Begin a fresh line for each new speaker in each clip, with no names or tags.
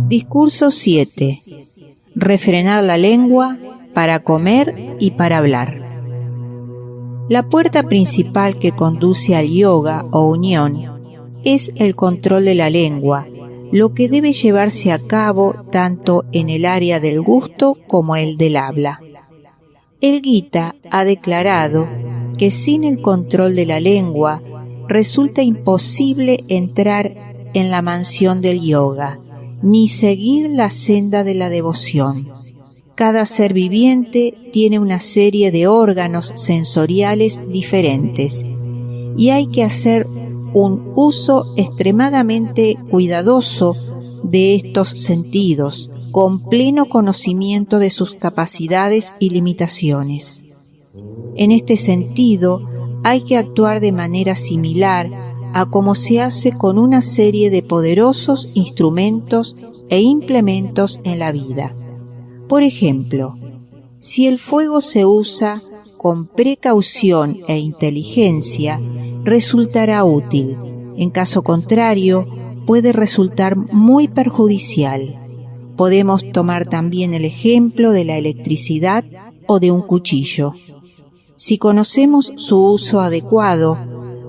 Discurso 7. Refrenar la lengua para comer y para hablar. La puerta principal que conduce al yoga o unión es el control de la lengua, lo que debe llevarse a cabo tanto en el área del gusto como el del habla. El Gita ha declarado que sin el control de la lengua resulta imposible entrar en la mansión del yoga, ni seguir la senda de la devoción. Cada ser viviente tiene una serie de órganos sensoriales diferentes y hay que hacer un uso extremadamente cuidadoso de estos sentidos, con pleno conocimiento de sus capacidades y limitaciones. En este sentido, hay que actuar de manera similar a como se hace con una serie de poderosos instrumentos e implementos en la vida. Por ejemplo, si el fuego se usa con precaución e inteligencia, resultará útil. En caso contrario, puede resultar muy perjudicial. Podemos tomar también el ejemplo de la electricidad o de un cuchillo. Si conocemos su uso adecuado,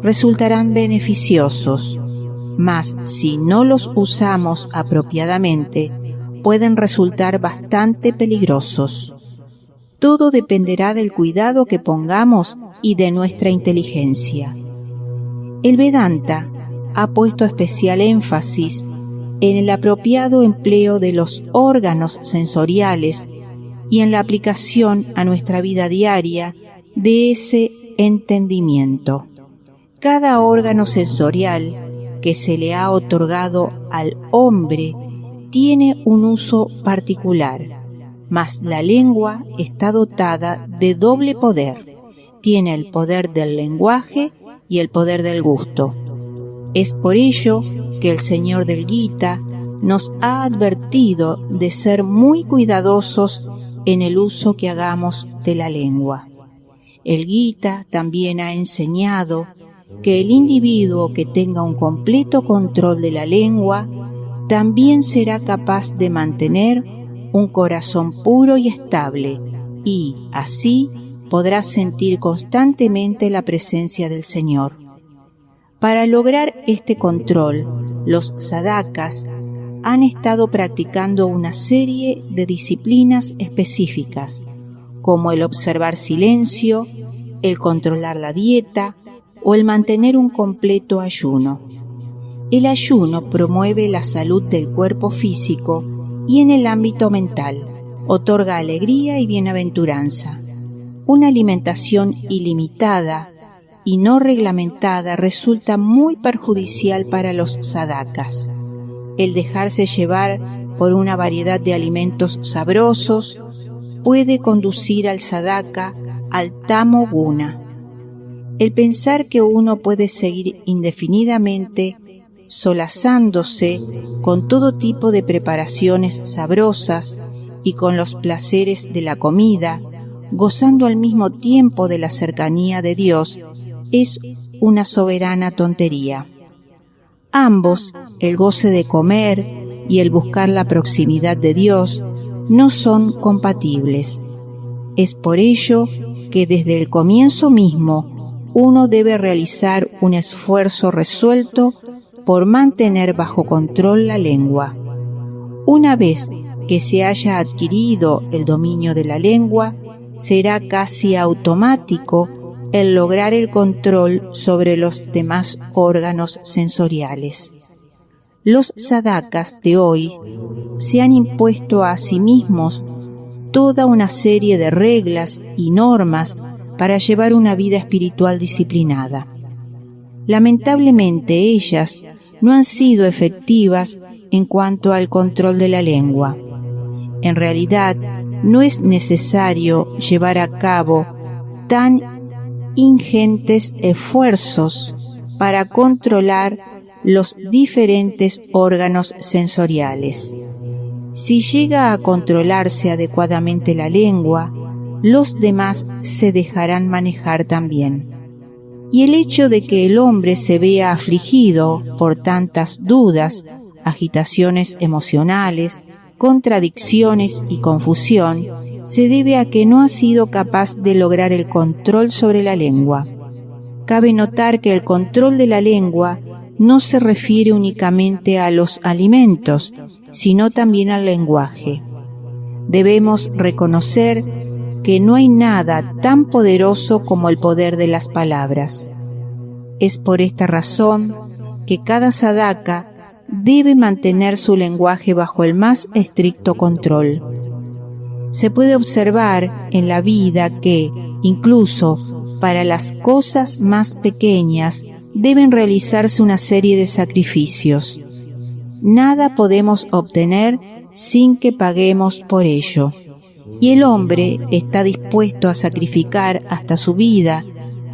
resultarán beneficiosos, mas si no los usamos apropiadamente, pueden resultar bastante peligrosos. Todo dependerá del cuidado que pongamos y de nuestra inteligencia. El Vedanta ha puesto especial énfasis en el apropiado empleo de los órganos sensoriales y en la aplicación a nuestra vida diaria de ese entendimiento. Cada órgano sensorial que se le ha otorgado al hombre tiene un uso particular, mas la lengua está dotada de doble poder. Tiene el poder del lenguaje y el poder del gusto. Es por ello que el Señor del Gita nos ha advertido de ser muy cuidadosos en el uso que hagamos de la lengua. El Gita también ha enseñado que el individuo que tenga un completo control de la lengua también será capaz de mantener un corazón puro y estable y, así, podrá sentir constantemente la presencia del Señor. Para lograr este control, los sadhakas han estado practicando una serie de disciplinas específicas, como el observar silencio, el controlar la dieta o el mantener un completo ayuno. El ayuno promueve la salud del cuerpo físico y en el ámbito mental, otorga alegría y bienaventuranza. Una alimentación ilimitada y no reglamentada resulta muy perjudicial para los sadhakas. El dejarse llevar por una variedad de alimentos sabrosos puede conducir al sadhaka al tamo guna. El pensar que uno puede seguir indefinidamente solazándose con todo tipo de preparaciones sabrosas y con los placeres de la comida, gozando al mismo tiempo de la cercanía de Dios, es una soberana tontería. Ambos, el goce de comer y el buscar la proximidad de Dios, no son compatibles. Es por ello que desde el comienzo mismo uno debe realizar un esfuerzo resuelto por mantener bajo control la lengua. Una vez que se haya adquirido el dominio de la lengua, será casi automático el lograr el control sobre los demás órganos sensoriales. Los sadhakas de hoy se han impuesto a sí mismos toda una serie de reglas y normas para llevar una vida espiritual disciplinada. Lamentablemente ellas no han sido efectivas en cuanto al control de la lengua. En realidad, no es necesario llevar a cabo tan ingentes esfuerzos para controlar los diferentes órganos sensoriales. Si llega a controlarse adecuadamente la lengua, los demás se dejarán manejar también. Y el hecho de que el hombre se vea afligido por tantas dudas, agitaciones emocionales, contradicciones y confusión, se debe a que no ha sido capaz de lograr el control sobre la lengua. Cabe notar que el control de la lengua no se refiere únicamente a los alimentos, sino también al lenguaje. Debemos reconocer que no hay nada tan poderoso como el poder de las palabras. Es por esta razón que cada sadhaka debe mantener su lenguaje bajo el más estricto control. Se puede observar en la vida que, incluso para las cosas más pequeñas, deben realizarse una serie de sacrificios. Nada podemos obtener sin que paguemos por ello. Y el hombre está dispuesto a sacrificar hasta su vida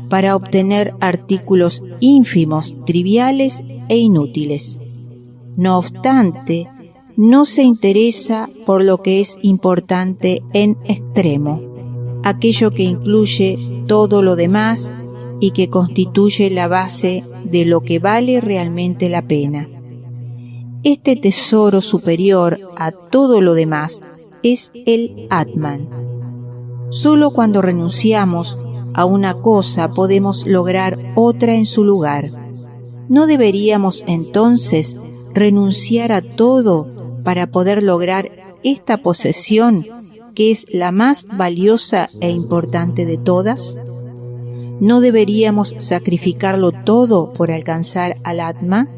para obtener artículos ínfimos, triviales e inútiles. No obstante, no se interesa por lo que es importante en extremo, aquello que incluye todo lo demás y que constituye la base de lo que vale realmente la pena. Este tesoro superior a todo lo demás es el Atman. Solo cuando renunciamos a una cosa podemos lograr otra en su lugar. ¿No deberíamos entonces renunciar a todo para poder lograr esta posesión que es la más valiosa e importante de todas? ¿No deberíamos sacrificarlo todo por alcanzar al Atma?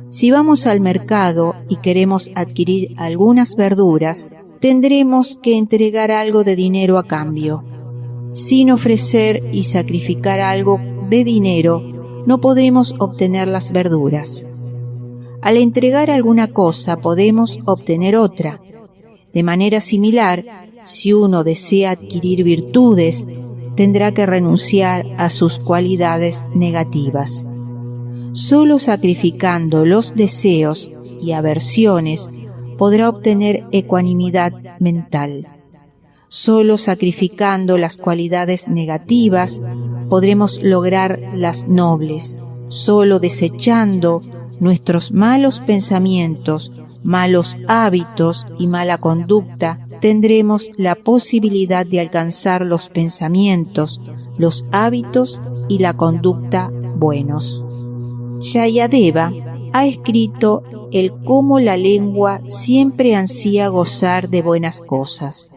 Si vamos al mercado y queremos adquirir algunas verduras, tendremos que entregar algo de dinero a cambio. Sin ofrecer y sacrificar algo de dinero, no podremos obtener las verduras. Al entregar alguna cosa podemos obtener otra. De manera similar, si uno desea adquirir virtudes, tendrá que renunciar a sus cualidades negativas. Solo sacrificando los deseos y aversiones podrá obtener ecuanimidad mental. Solo sacrificando las cualidades negativas podremos lograr las nobles. Solo desechando nuestros malos pensamientos, malos hábitos y mala conducta, tendremos la posibilidad de alcanzar los pensamientos, los hábitos y la conducta buenos. Jayadeva ha escrito el cómo la lengua siempre ansía gozar de buenas cosas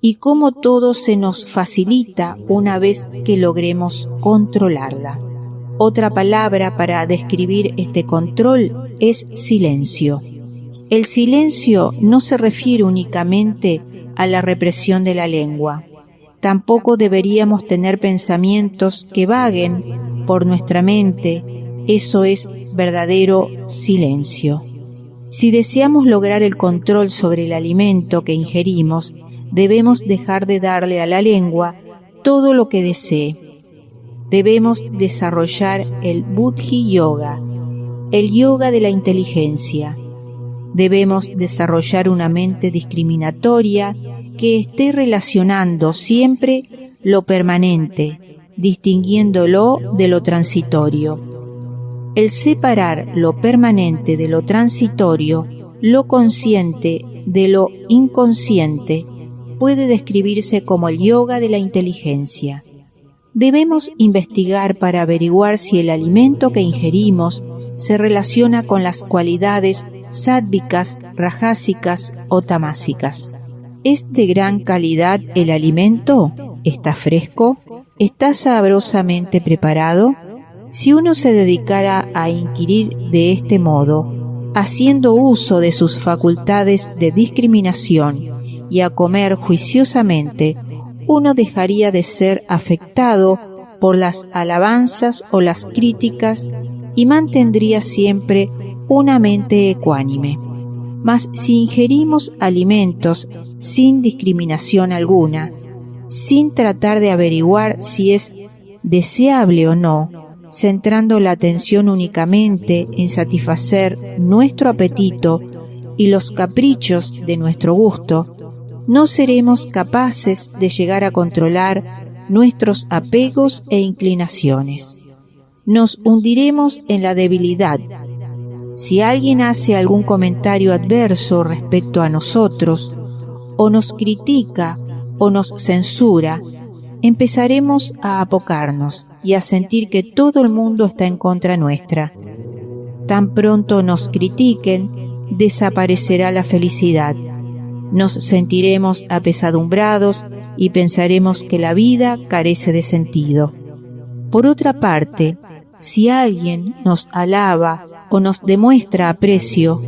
y cómo todo se nos facilita una vez que logremos controlarla. Otra palabra para describir este control es silencio. El silencio no se refiere únicamente a la represión de la lengua. Tampoco deberíamos tener pensamientos que vaguen por nuestra mente. Eso es verdadero silencio. Si deseamos lograr el control sobre el alimento que ingerimos, debemos dejar de darle a la lengua todo lo que desee. Debemos desarrollar el Buddhi Yoga, el yoga de la inteligencia. Debemos desarrollar una mente discriminatoria que esté relacionando siempre lo permanente, distinguiéndolo de lo transitorio. El separar lo permanente de lo transitorio, lo consciente de lo inconsciente, puede describirse como el yoga de la inteligencia. Debemos investigar para averiguar si el alimento que ingerimos se relaciona con las cualidades sádvicas, rajásicas o tamásicas. ¿Es de gran calidad el alimento? ¿Está fresco? ¿Está sabrosamente preparado? Si uno se dedicara a inquirir de este modo, haciendo uso de sus facultades de discriminación y a comer juiciosamente, uno dejaría de ser afectado por las alabanzas o las críticas y mantendría siempre una mente ecuánime. Mas si ingerimos alimentos sin discriminación alguna, sin tratar de averiguar si es deseable o no, centrando la atención únicamente en satisfacer nuestro apetito y los caprichos de nuestro gusto, no seremos capaces de llegar a controlar nuestros apegos e inclinaciones. Nos hundiremos en la debilidad. Si alguien hace algún comentario adverso respecto a nosotros, o nos critica o nos censura, empezaremos a apocarnos y a sentir que todo el mundo está en contra nuestra. Tan pronto nos critiquen, desaparecerá la felicidad. Nos sentiremos apesadumbrados y pensaremos que la vida carece de sentido. Por otra parte, si alguien nos alaba o nos demuestra aprecio,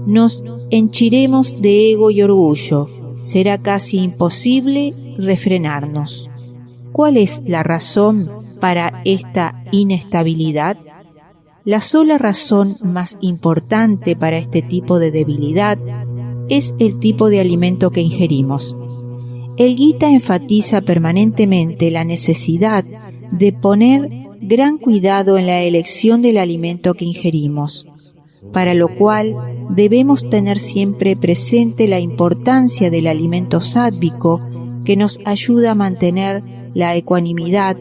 nos henchiremos de ego y orgullo. Será casi imposible refrenarnos. ¿Cuál es la razón para esta inestabilidad? La sola razón más importante para este tipo de debilidad es el tipo de alimento que ingerimos. El Gita enfatiza permanentemente la necesidad de poner gran cuidado en la elección del alimento que ingerimos, para lo cual debemos tener siempre presente la importancia del alimento sádvico que nos ayuda a mantener la ecuanimidad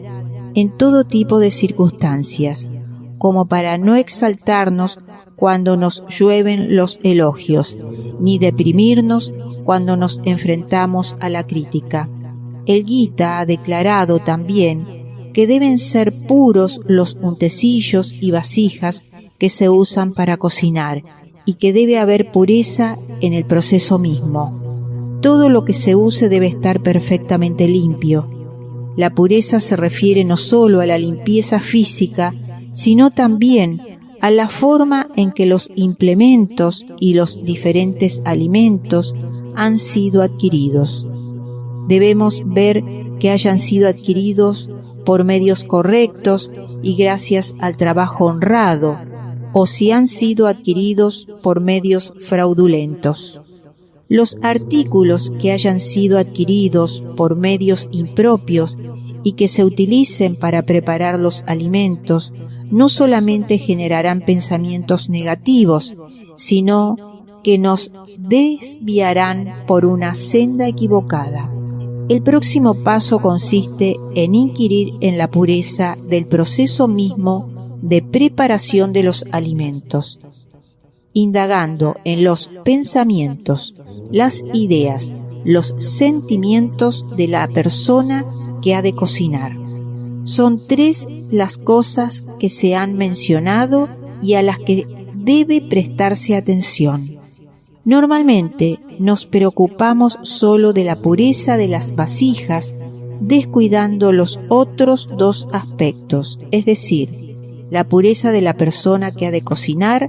en todo tipo de circunstancias, como para no exaltarnos cuando nos llueven los elogios, ni deprimirnos cuando nos enfrentamos a la crítica. El Gita ha declarado también que deben ser puros los utensilios y vasijas que se usan para cocinar y que debe haber pureza en el proceso mismo. Todo lo que se use debe estar perfectamente limpio. La pureza se refiere no solo a la limpieza física, sino también a la forma en que los implementos y los diferentes alimentos han sido adquiridos. Debemos ver que hayan sido adquiridos por medios correctos y gracias al trabajo honrado, o si han sido adquiridos por medios fraudulentos. Los artículos que hayan sido adquiridos por medios impropios y que se utilicen para preparar los alimentos no solamente generarán pensamientos negativos, sino que nos desviarán por una senda equivocada. El próximo paso consiste en inquirir en la pureza del proceso mismo de preparación de los alimentos, indagando en los pensamientos, las ideas, los sentimientos de la persona que ha de cocinar. Son 3 las cosas que se han mencionado y a las que debe prestarse atención. Normalmente nos preocupamos solo de la pureza de las vasijas, descuidando los otros 2 aspectos, es decir, la pureza de la persona que ha de cocinar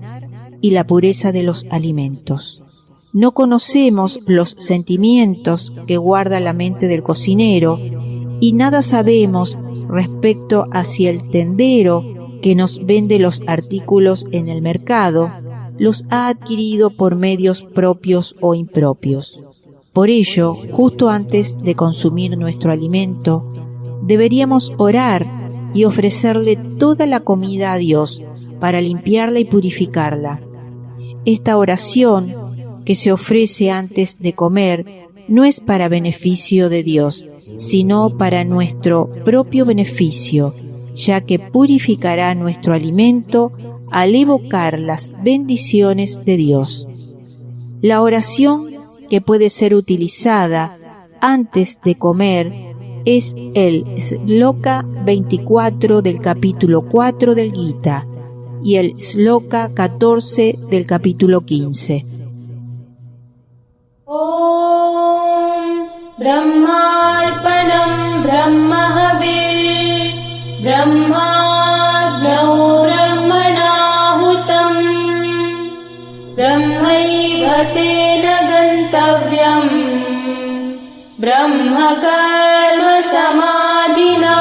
y la pureza de los alimentos. No conocemos los sentimientos que guarda la mente del cocinero y nada sabemos respecto a si el tendero que nos vende los artículos en el mercado los ha adquirido por medios propios o impropios. Por ello, justo antes de consumir nuestro alimento, deberíamos orar y ofrecerle toda la comida a Dios para limpiarla y purificarla. Esta oración que se ofrece antes de comer no es para beneficio de Dios, sino para nuestro propio beneficio, ya que purificará nuestro alimento al evocar las bendiciones de Dios. La oración que puede ser utilizada antes de comer es el Shloka 24 del capítulo 4 del Gita y el Shloka 14 del capítulo 15.
Om Brahmarpanam Brahmahavir Brahmagno Brahmanahutam Brahmaivhatena Gantavyam Brahmakarma Samadhina.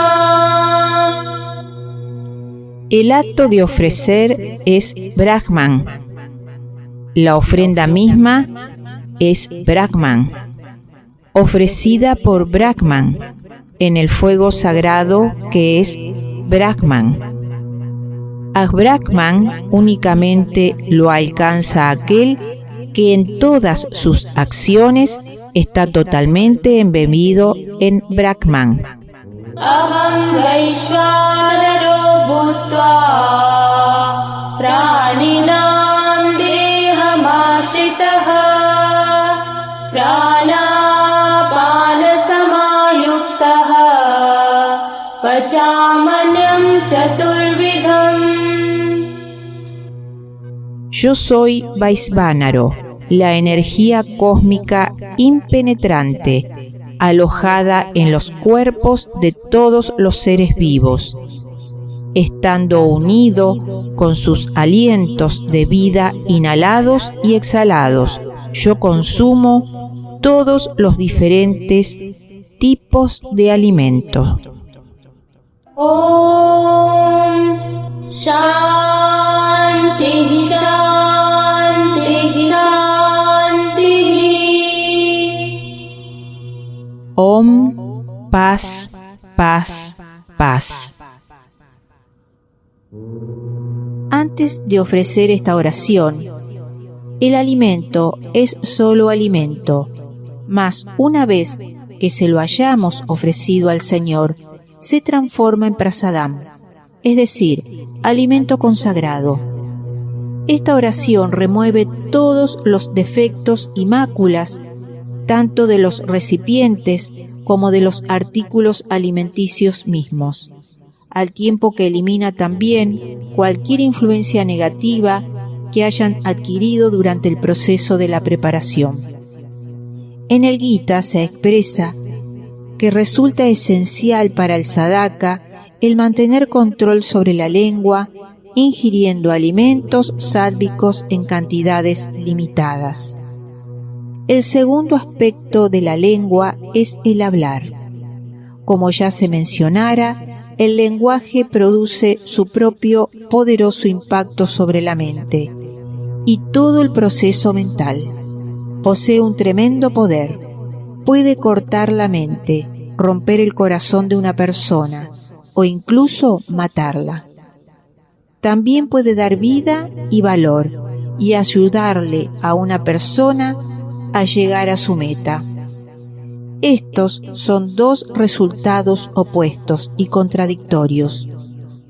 El acto de ofrecer es Brahman. La ofrenda misma es Brahman, ofrecida por Brahman en el fuego sagrado que es Brahman. A Brahman únicamente lo alcanza aquel que en todas sus acciones está totalmente embebido en Brahman.
Aham Vaishvanaro Bhutva Praninam Dehamashritah Pranapanasamaयुक्तः Pachamanyam Chaturvidham.
Yo soy Vaisvánaro, la energía cósmica impenetrante, alojada en los cuerpos de todos los seres vivos. Estando unido con sus alientos de vida inhalados y exhalados, yo consumo todos los diferentes tipos de alimentos.
Om Shanti Shanti Shanti.
Om, paz, paz, paz. Antes de ofrecer esta oración, el alimento es solo alimento, mas una vez que se lo hayamos ofrecido al Señor, se transforma en prasadam, es decir, alimento consagrado. Esta oración remueve todos los defectos y máculas, tanto de los recipientes como de los artículos alimenticios mismos, al tiempo que elimina también cualquier influencia negativa que hayan adquirido durante el proceso de la preparación. En el Gita se expresa que resulta esencial para el sadhaka el mantener control sobre la lengua, ingiriendo alimentos sádvicos en cantidades limitadas. El segundo aspecto de la lengua es el hablar. Como ya se mencionara, el lenguaje produce su propio poderoso impacto sobre la mente y todo el proceso mental. Posee un tremendo poder. Puede cortar la mente, romper el corazón de una persona o incluso matarla. También puede dar vida y valor y ayudarle a una persona a llegar a su meta. Estos son dos resultados opuestos y contradictorios,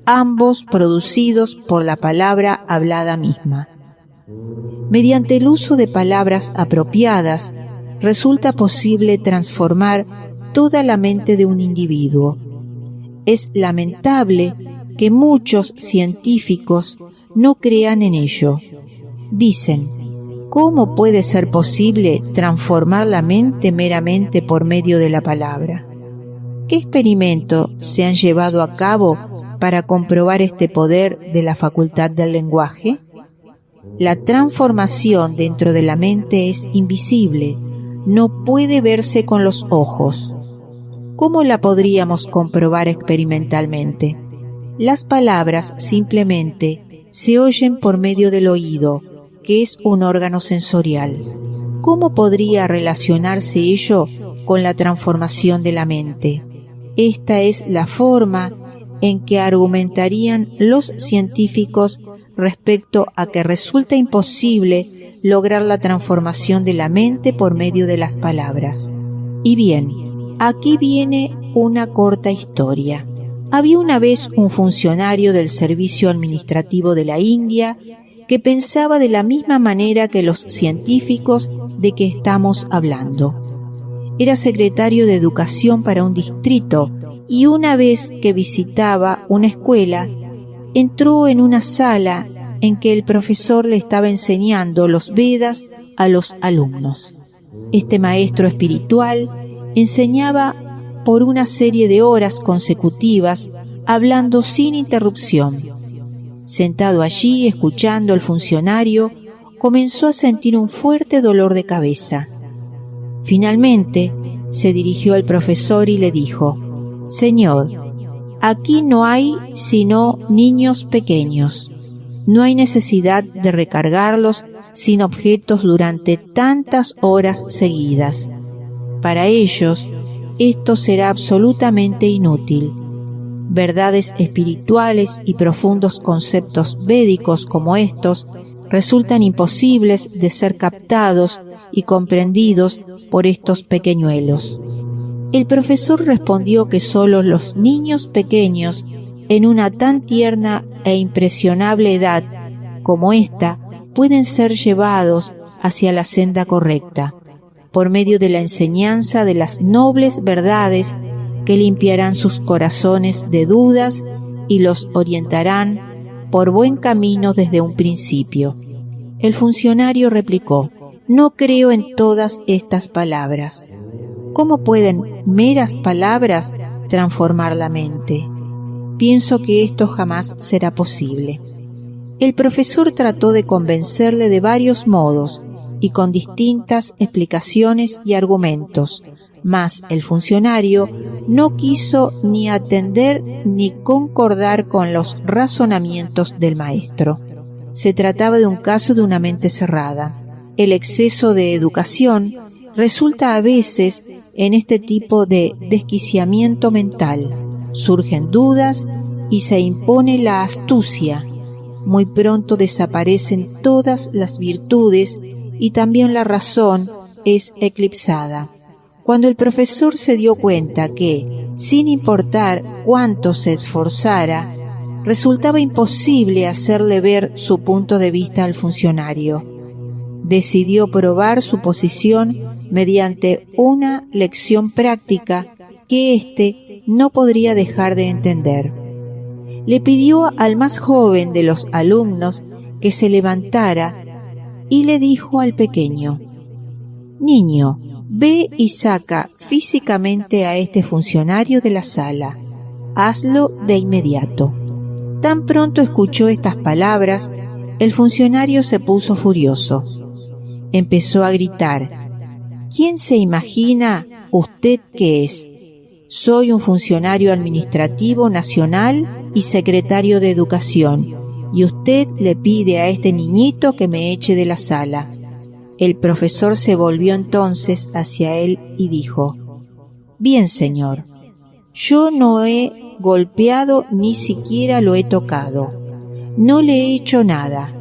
ambos producidos por la palabra hablada misma. Mediante el uso de palabras apropiadas, resulta posible transformar toda la mente de un individuo. Es lamentable que muchos científicos no crean en ello. Dicen, ¿cómo puede ser posible transformar la mente meramente por medio de la palabra? ¿Qué experimentos se han llevado a cabo para comprobar este poder de la facultad del lenguaje? La transformación dentro de la mente es invisible, no puede verse con los ojos. ¿Cómo la podríamos comprobar experimentalmente? Las palabras simplemente se oyen por medio del oído, que es un órgano sensorial. ¿Cómo podría relacionarse ello con la transformación de la mente? Esta es la forma en que argumentarían los científicos respecto a que resulta imposible lograr la transformación de la mente por medio de las palabras. Y bien, aquí viene una corta historia. Había una vez un funcionario del servicio administrativo de la India que pensaba de la misma manera que los científicos de que estamos hablando. Era secretario de educación para un distrito y una vez que visitaba una escuela, entró en una sala en que el profesor le estaba enseñando los Vedas a los alumnos. Este maestro espiritual enseñaba por una serie de horas consecutivas, hablando sin interrupción. Sentado allí, escuchando al funcionario, comenzó a sentir un fuerte dolor de cabeza. Finalmente, se dirigió al profesor y le dijo: «Señor, aquí no hay sino niños pequeños. No hay necesidad de recargarlos sin objetos durante tantas horas seguidas. Para ellos, esto será absolutamente inútil. Verdades espirituales y profundos conceptos védicos como estos resultan imposibles de ser captados y comprendidos por estos pequeñuelos. El profesor respondió que solo los niños pequeños, en una tan tierna e impresionable edad como esta, pueden ser llevados hacia la senda correcta, por medio de la enseñanza de las nobles verdades que limpiarán sus corazones de dudas y los orientarán por buen camino desde un principio. El funcionario replicó: no creo en todas estas palabras. ¿Cómo pueden meras palabras transformar la mente? Pienso que esto jamás será posible. El profesor trató de convencerle de varios modos y con distintas explicaciones y argumentos, mas el funcionario no quiso ni atender ni concordar con los razonamientos del maestro. Se trataba de un caso de una mente cerrada. El exceso de educación resulta a veces en este tipo de desquiciamiento mental. Surgen dudas y se impone la astucia. Muy pronto desaparecen todas las virtudes y también la razón es eclipsada. Cuando el profesor se dio cuenta que, sin importar cuánto se esforzara, resultaba imposible hacerle ver su punto de vista al funcionario, decidió probar su posición mediante una lección práctica que éste no podría dejar de entender. Le pidió al más joven de los alumnos que se levantara y le dijo al pequeño: «Niño, ve y saca físicamente a este funcionario de la sala. Hazlo de inmediato». Tan pronto escuchó estas palabras, el funcionario se puso furioso. Empezó a gritar: «¿Quién se imagina usted que es? Soy un funcionario administrativo nacional y secretario de Educación, y usted le pide a este niñito que me eche de la sala». El profesor se volvió entonces hacia él y dijo: «Bien, señor, yo no he golpeado ni siquiera lo he tocado. No le he hecho nada.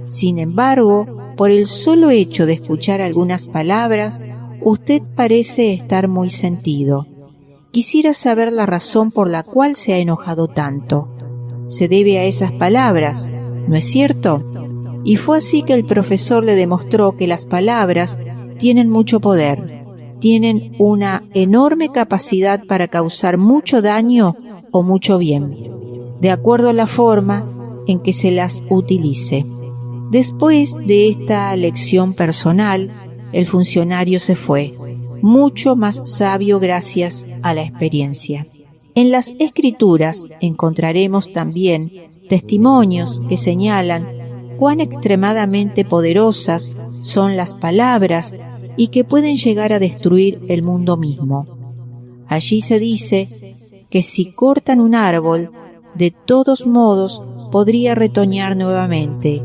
Sin embargo, por el solo hecho de escuchar algunas palabras, usted parece estar muy sentido. Quisiera saber la razón por la cual se ha enojado tanto. Se debe a esas palabras, ¿no es cierto?». Y fue así que el profesor le demostró que las palabras tienen mucho poder, tienen una enorme capacidad para causar mucho daño o mucho bien, de acuerdo a la forma en que se las utilice. Después de esta lección personal, el funcionario se fue, mucho más sabio gracias a la experiencia. En las Escrituras encontraremos también testimonios que señalan cuán extremadamente poderosas son las palabras y que pueden llegar a destruir el mundo mismo. Allí se dice que si cortan un árbol, de todos modos podría retoñar nuevamente,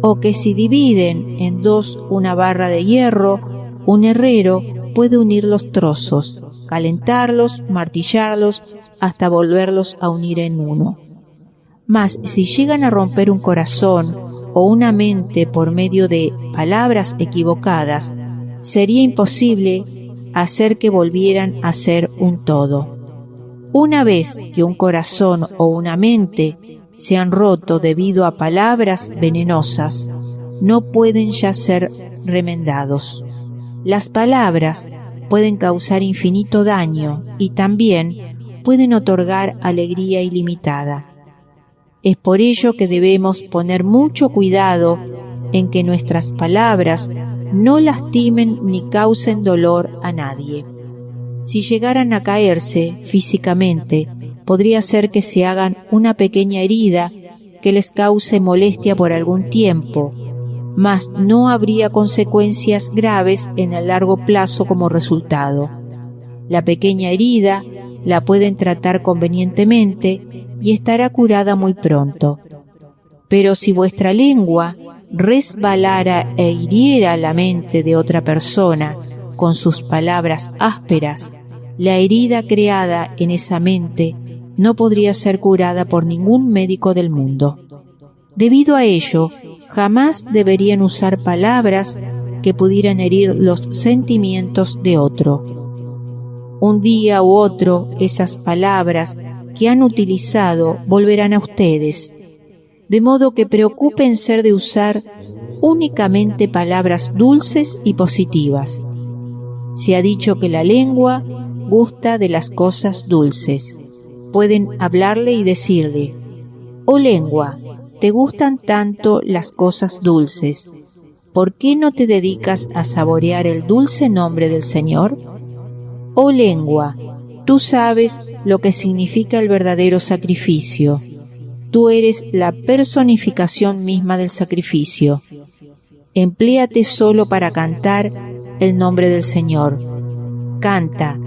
o que si dividen en dos una barra de hierro, un herrero puede unir los trozos, calentarlos, martillarlos, hasta volverlos a unir en uno. Mas si llegan a romper un corazón o una mente por medio de palabras equivocadas, sería imposible hacer que volvieran a ser un todo. Una vez que un corazón o una mente se han roto debido a palabras venenosas, no pueden ya ser remendados. Las palabras pueden causar infinito daño y también pueden otorgar alegría ilimitada. Es por ello que debemos poner mucho cuidado en que nuestras palabras no lastimen ni causen dolor a nadie. Si llegaran a caerse físicamente, podría ser que se hagan una pequeña herida que les cause molestia por algún tiempo, mas no habría consecuencias graves en el largo plazo como resultado. La pequeña herida la pueden tratar convenientemente y estará curada muy pronto. Pero si vuestra lengua resbalara e hiriera la mente de otra persona con sus palabras ásperas, la herida creada en esa mente no podría ser curada por ningún médico del mundo. Debido a ello, jamás deberían usar palabras que pudieran herir los sentimientos de otro. Un día u otro, esas palabras que han utilizado volverán a ustedes, de modo que preocúpense de usar únicamente palabras dulces y positivas. Se ha dicho que la lengua gusta de las cosas dulces. Pueden hablarle y decirle: «Oh lengua, te gustan tanto las cosas dulces. ¿Por qué no te dedicas a saborear el dulce nombre del Señor? Oh lengua, tú sabes lo que significa el verdadero sacrificio. Tú eres la personificación misma del sacrificio. Empléate solo para cantar el nombre del Señor. Canta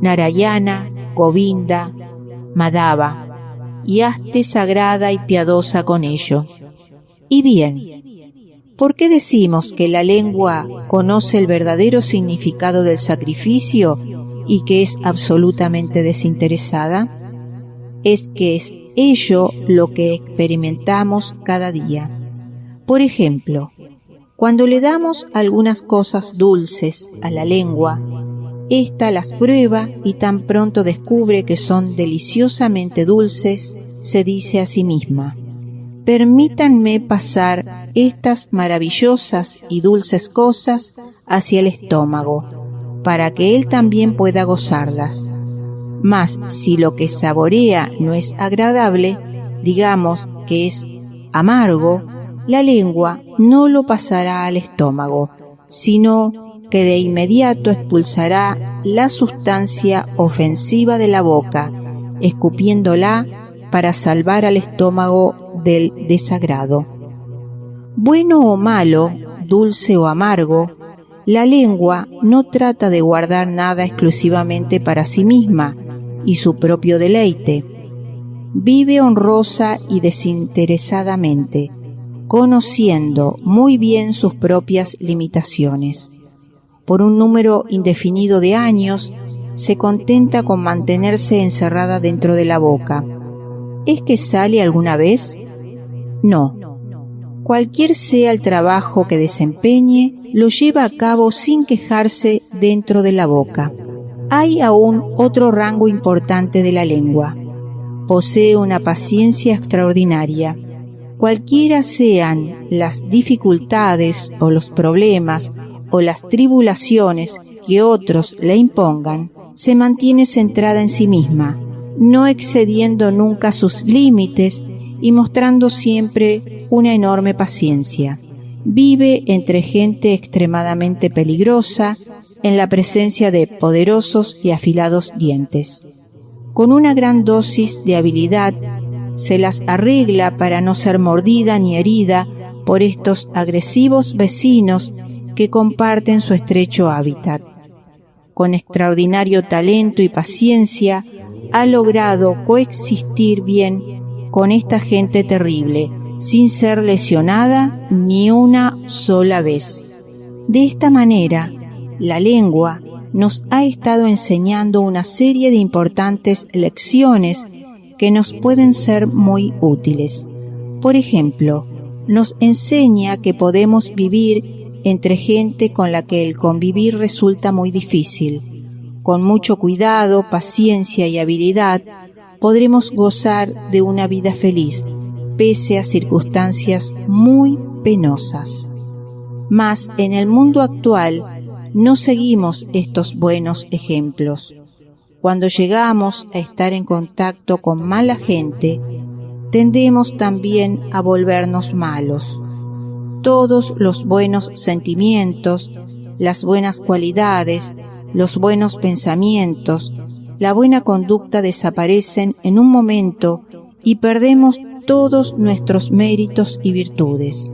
Narayana, Govinda, Madhava, y hazte sagrada y piadosa con ello». Y bien, ¿por qué decimos que la lengua conoce el verdadero significado del sacrificio y que es absolutamente desinteresada? Es que es ello lo que experimentamos cada día. Por ejemplo, cuando le damos algunas cosas dulces a la lengua, ésta las prueba y tan pronto descubre que son deliciosamente dulces, se dice a sí misma: «Permítanme pasar estas maravillosas y dulces cosas hacia el estómago, para que él también pueda gozarlas». Mas si lo que saborea no es agradable, digamos que es amargo, la lengua no lo pasará al estómago, sino que de inmediato expulsará la sustancia ofensiva de la boca, escupiéndola para salvar al estómago del desagrado. Bueno o malo, dulce o amargo, la lengua no trata de guardar nada exclusivamente para sí misma y su propio deleite. Vive honrosa y desinteresadamente, conociendo muy bien sus propias limitaciones. Por un número indefinido de años, se contenta con mantenerse encerrada dentro de la boca. ¿Es que sale alguna vez? No. Cualquier sea el trabajo que desempeñe, lo lleva a cabo sin quejarse dentro de la boca. Hay aún otro rango importante de la lengua. Posee una paciencia extraordinaria. Cualquiera sean las dificultades o los problemas o las tribulaciones que otros le impongan, se mantiene centrada en sí misma, no excediendo nunca sus límites y mostrando siempre una enorme paciencia. Vive entre gente extremadamente peligrosa, en la presencia de poderosos y afilados dientes. Con una gran dosis de habilidad, se las arregla para no ser mordida ni herida por estos agresivos vecinos que comparten su estrecho hábitat. Con extraordinario talento y paciencia, ha logrado coexistir bien con esta gente terrible, sin ser lesionada ni una sola vez. De esta manera, la lengua nos ha estado enseñando una serie de importantes lecciones que nos pueden ser muy útiles. Por ejemplo, nos enseña que podemos vivir entre gente con la que el convivir resulta muy difícil. Con mucho cuidado, paciencia y habilidad, podremos gozar de una vida feliz, pese a circunstancias muy penosas. Mas en el mundo actual no seguimos estos buenos ejemplos. Cuando llegamos a estar en contacto con mala gente, tendemos también a volvernos malos. Todos los buenos sentimientos, las buenas cualidades, los buenos pensamientos, la buena conducta desaparecen en un momento y perdemos todos nuestros méritos y virtudes.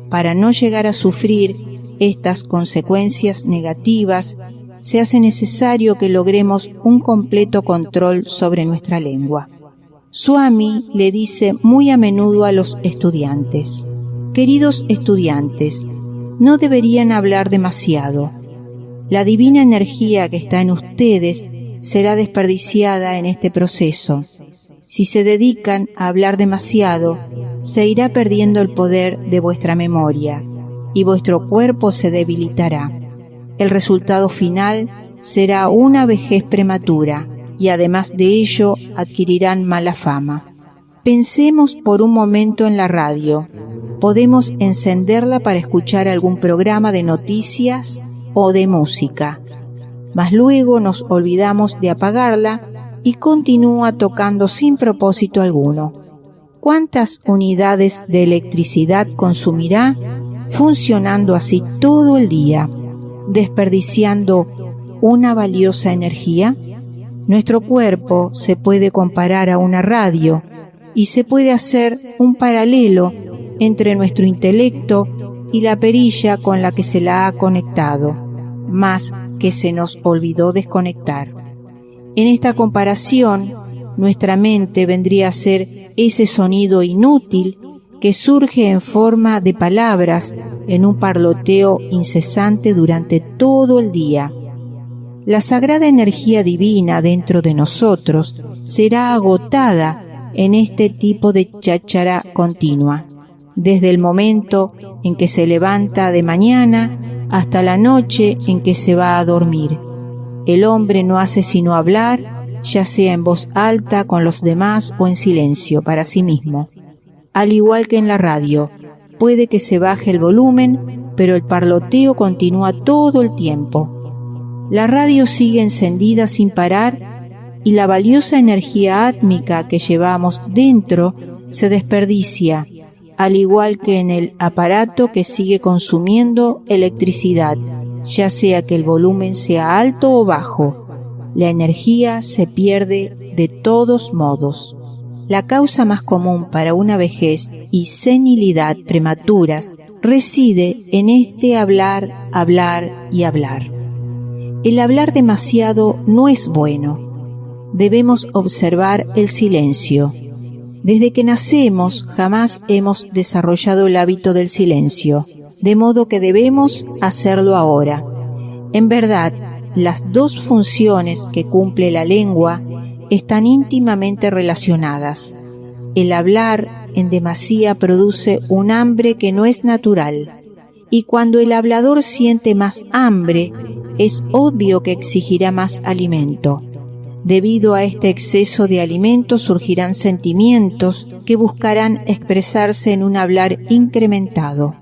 Para no llegar a sufrir estas consecuencias negativas, se hace necesario que logremos un completo control sobre nuestra lengua. Swami le dice muy a menudo a los estudiantes: «Queridos estudiantes, no deberían hablar demasiado. La divina energía que está en ustedes será desperdiciada en este proceso. Si se dedican a hablar demasiado, se irá perdiendo el poder de vuestra memoria, y vuestro cuerpo se debilitará. El resultado final será una vejez prematura y además de ello adquirirán mala fama. Pensemos por un momento en la radio. Podemos encenderla para escuchar algún programa de noticias o de música, mas luego nos olvidamos de apagarla y continúa tocando sin propósito alguno. ¿Cuántas unidades de electricidad consumirá funcionando así todo el día, desperdiciando una valiosa energía? Nuestro cuerpo se puede comparar a una radio y se puede hacer un paralelo entre nuestro intelecto y la perilla con la que se la ha conectado, mas que se nos olvidó desconectar. En esta comparación, nuestra mente vendría a ser ese sonido inútil que surge en forma de palabras en un parloteo incesante durante todo el día. La sagrada energía divina dentro de nosotros será agotada en este tipo de cháchara continua, desde el momento en que se levanta de mañana hasta la noche en que se va a dormir. El hombre no hace sino hablar, ya sea en voz alta con los demás o en silencio para sí mismo. Al igual que en la radio, puede que se baje el volumen, pero el parloteo continúa todo el tiempo. La radio sigue encendida sin parar y la valiosa energía átmica que llevamos dentro se desperdicia, al igual que en el aparato que sigue consumiendo electricidad, ya sea que el volumen sea alto o bajo. La energía se pierde de todos modos. La causa más común para una vejez y senilidad prematuras reside en este hablar, hablar y hablar. El hablar demasiado no es bueno. Debemos observar el silencio. Desde que nacemos jamás hemos desarrollado el hábito del silencio, de modo que debemos hacerlo ahora. En verdad, las dos funciones que cumple la lengua están íntimamente relacionadas. El hablar en demasía produce un hambre que no es natural, y cuando el hablador siente más hambre, es obvio que exigirá más alimento. Debido a este exceso de alimento surgirán sentimientos que buscarán expresarse en un hablar incrementado.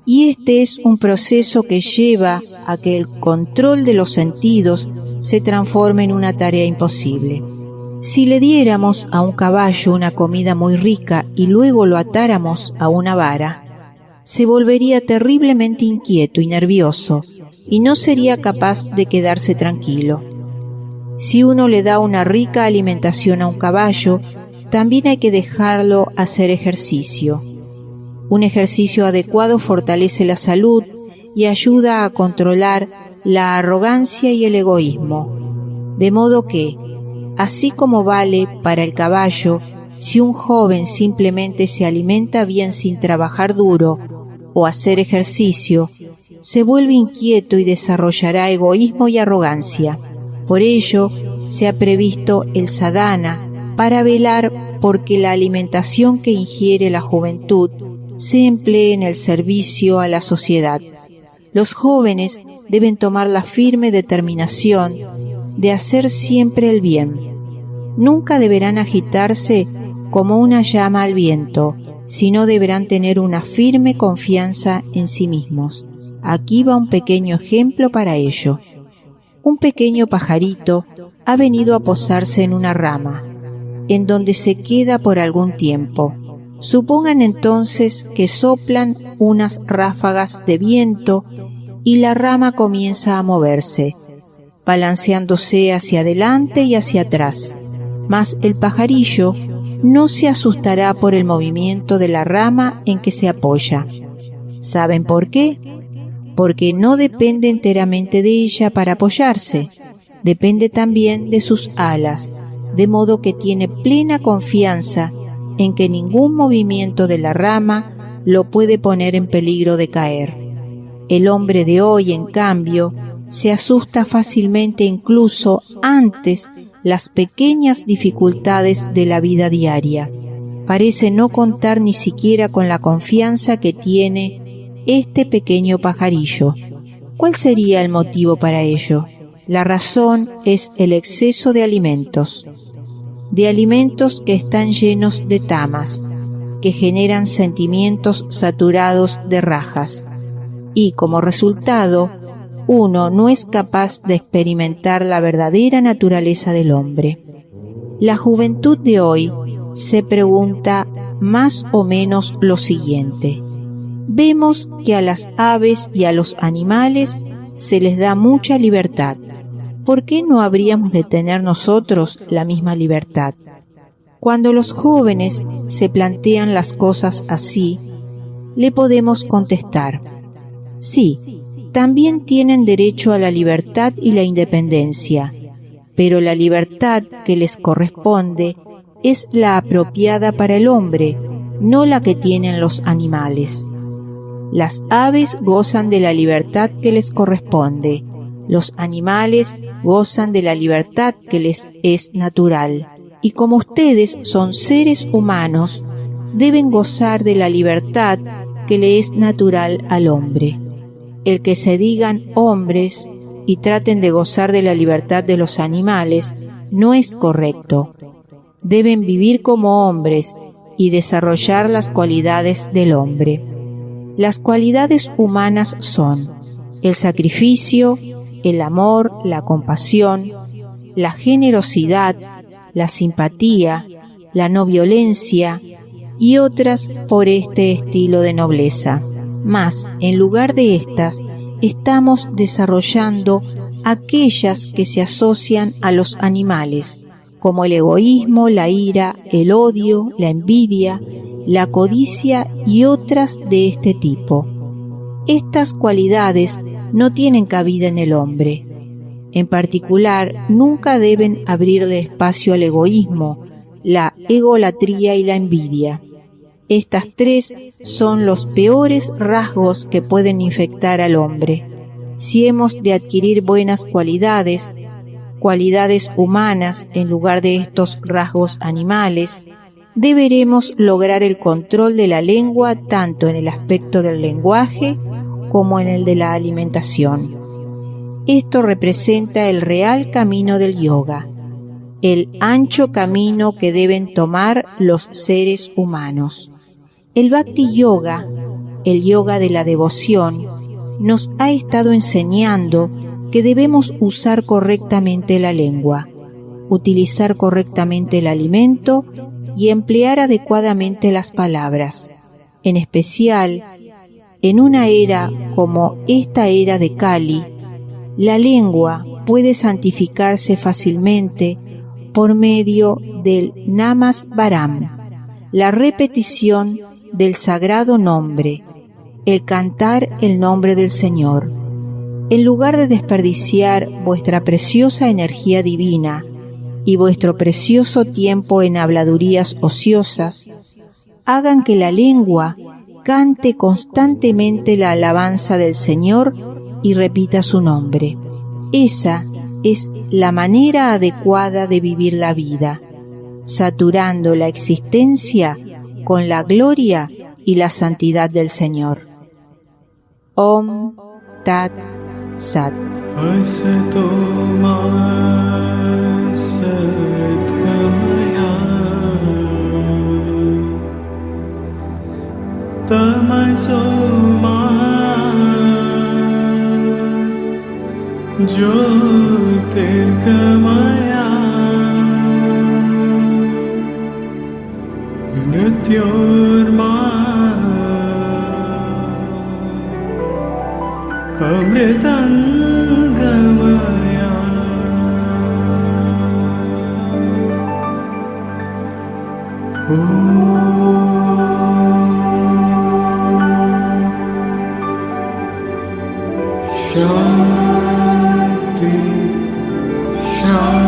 Y este es un proceso que lleva a que el control de los sentidos se transforme en una tarea imposible. Si le diéramos a un caballo una comida muy rica y luego lo atáramos a una vara, se volvería terriblemente inquieto y nervioso y no sería capaz de quedarse tranquilo. Si uno le da una rica alimentación a un caballo, también hay que dejarlo hacer ejercicio. Un ejercicio adecuado fortalece la salud y ayuda a controlar la arrogancia y el egoísmo. De modo que, así como vale para el caballo, si un joven simplemente se alimenta bien sin trabajar duro o hacer ejercicio, se vuelve inquieto y desarrollará egoísmo y arrogancia. Por ello, se ha previsto el sadhana para velar porque la alimentación que ingiere la juventud se emplee en el servicio a la sociedad. Los jóvenes deben tomar la firme determinación de hacer siempre el bien. Nunca deberán agitarse como una llama al viento, sino deberán tener una firme confianza en sí mismos. Aquí va un pequeño ejemplo para ello. Un pequeño pajarito ha venido a posarse en una rama, en donde se queda por algún tiempo. Supongan entonces que soplan unas ráfagas de viento y la rama comienza a moverse, balanceándose hacia adelante y hacia atrás. Mas el pajarillo no se asustará por el movimiento de la rama en que se apoya. ¿Saben por qué? Porque no depende enteramente de ella para apoyarse, depende también de sus alas, de modo que tiene plena confianza en que ningún movimiento de la rama lo puede poner en peligro de caer. El hombre de hoy, en cambio, se asusta fácilmente incluso antes las pequeñas dificultades de la vida diaria. Parece no contar ni siquiera con la confianza que tiene este pequeño pajarillo. ¿Cuál sería el motivo para ello? La razón es el exceso de alimentos que están llenos de tamas, que generan sentimientos saturados de rajas, y como resultado, uno no es capaz de experimentar la verdadera naturaleza del hombre. La juventud de hoy se pregunta más o menos lo siguiente: vemos que a las aves y a los animales se les da mucha libertad. ¿Por qué no habríamos de tener nosotros la misma libertad? Cuando los jóvenes se plantean las cosas así, le podemos contestar: sí, también tienen derecho a la libertad y la independencia, pero la libertad que les corresponde es la apropiada para el hombre, no la que tienen los animales. Las aves gozan de la libertad que les corresponde, los animales gozan de la libertad que les es natural, y como ustedes son seres humanos, deben gozar de la libertad que le es natural al hombre. El que se digan hombres y traten de gozar de la libertad de los animales no es correcto. Deben vivir como hombres y desarrollar las cualidades del hombre. Las cualidades humanas son el sacrificio, el amor, la compasión, la generosidad, la simpatía, la no violencia y otras por este estilo de nobleza. Mas, en lugar de estas, estamos desarrollando aquellas que se asocian a los animales, como el egoísmo, la ira, el odio, la envidia, la codicia y otras de este tipo. Estas cualidades no tienen cabida en el hombre. En particular, nunca deben abrirle espacio al egoísmo, la egolatría y la envidia. Estas tres son los peores rasgos que pueden infectar al hombre. Si hemos de adquirir buenas cualidades humanas en lugar de estos rasgos animales, deberemos lograr el control de la lengua tanto en el aspecto del lenguaje como en el de la alimentación. Esto representa el real camino del yoga, el ancho camino que deben tomar los seres humanos. El Bhakti Yoga, el yoga de la devoción, nos ha estado enseñando que debemos usar correctamente la lengua, utilizar correctamente el alimento y emplear adecuadamente las palabras. En especial, en una era como esta era de Kali, la lengua puede santificarse fácilmente por medio del Namasvaram, la repetición del sagrado nombre, el cantar el nombre del Señor. En lugar de desperdiciar vuestra preciosa energía divina y vuestro precioso tiempo en habladurías ociosas, hagan que la lengua cante constantemente la alabanza del Señor y repita su nombre. Esa es la manera adecuada de vivir la vida, saturando la existencia con la gloria y la santidad del Señor. Om Tat Sat.
Asato ma satgamaya tamaso ma jyotirgamaya mrityorma amritangamaya. Shanti, Shanti.